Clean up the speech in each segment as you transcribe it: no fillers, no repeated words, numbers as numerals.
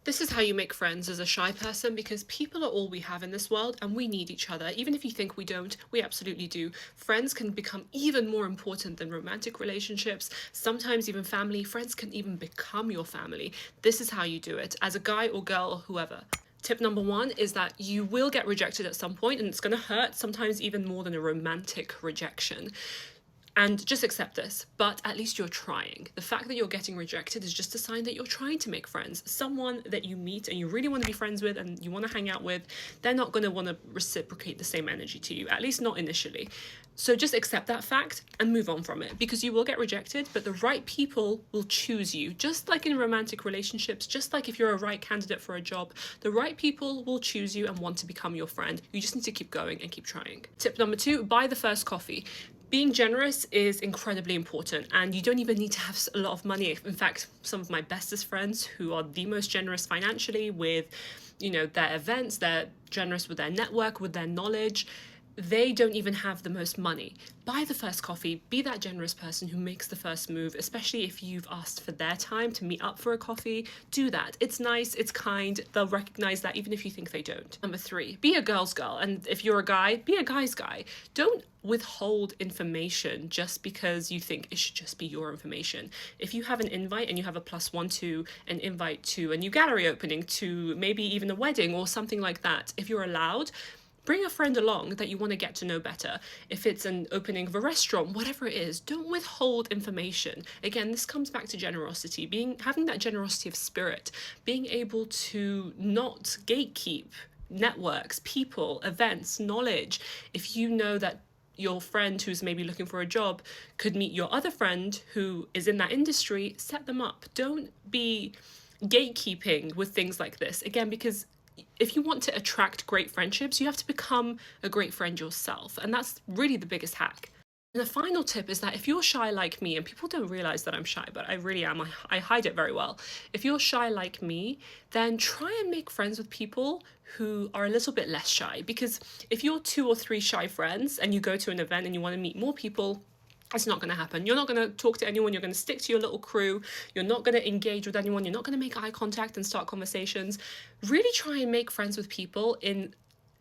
This is how you make friends as a shy person because people are all we have in this world and we need each other. Even if you think we don't, we absolutely do. Friends can become even more important than romantic relationships, sometimes even family. Friends can even become your family. This is how you do it as a guy or girl or whoever. Tip number one is that you will get rejected at some point and it's going to hurt, sometimes even more than a romantic rejection. And just accept this, but at least you're trying. The fact that you're getting rejected is just a sign that you're trying to make friends. Someone that you meet and you really want to be friends with and you want to hang out with, they're not going to want to reciprocate the same energy to you, at least not initially. So just accept that fact and move on from it because you will get rejected, but the right people will choose you. Just like in romantic relationships, just like if you're a right candidate for a job, the right people will choose you and want to become your friend. You just need to keep going and keep trying. Tip number two, buy the first coffee. Being generous is incredibly important, and you don't even need to have a lot of money. In fact, some of my bestest friends who are the most generous financially with, their events, they're generous with their network, with their knowledge. They don't even have the most money. Buy the first coffee, be that generous person who makes the first move, especially if you've asked for their time to meet up for a coffee. Do that. It's nice, it's kind, they'll recognize that even if you think they don't. Number three, be a girl's girl. And if you're a guy, be a guy's guy. Don't withhold information just because you think it should just be your information. If you have an invite and you have a +1 to an invite to a new gallery opening, to maybe even a wedding or something like that, if you're allowed, bring a friend along that you want to get to know better. If it's an opening of a restaurant, whatever it is, don't withhold information. Again, this comes back to generosity, having that generosity of spirit, being able to not gatekeep networks, people, events, knowledge. If you know that your friend who's maybe looking for a job could meet your other friend who is in that industry, set them up. Don't be gatekeeping with things like this. Again, because if you want to attract great friendships, you have to become a great friend yourself. And that's really the biggest hack. And the final tip is that if you're shy like me, and people don't realize that I'm shy, but I really am, I hide it very well. If you're shy like me, then try and make friends with people who are a little bit less shy. Because if you're 2 or 3 shy friends and you go to an event and you want to meet more people, it's not going to happen. You're not going to talk to anyone. You're going to stick to your little crew. You're not going to engage with anyone. You're not going to make eye contact and start conversations. Really try and make friends with people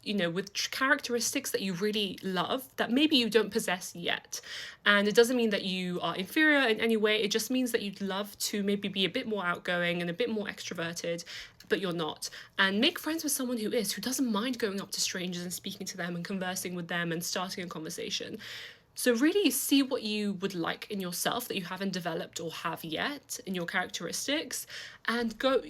with characteristics that you really love that maybe you don't possess yet. And it doesn't mean that you are inferior in any way. It just means that you'd love to maybe be a bit more outgoing and a bit more extroverted, but you're not. And make friends with someone who doesn't mind going up to strangers and speaking to them and conversing with them and starting a conversation. So really see what you would like in yourself that you haven't developed or have yet in your characteristics, and go,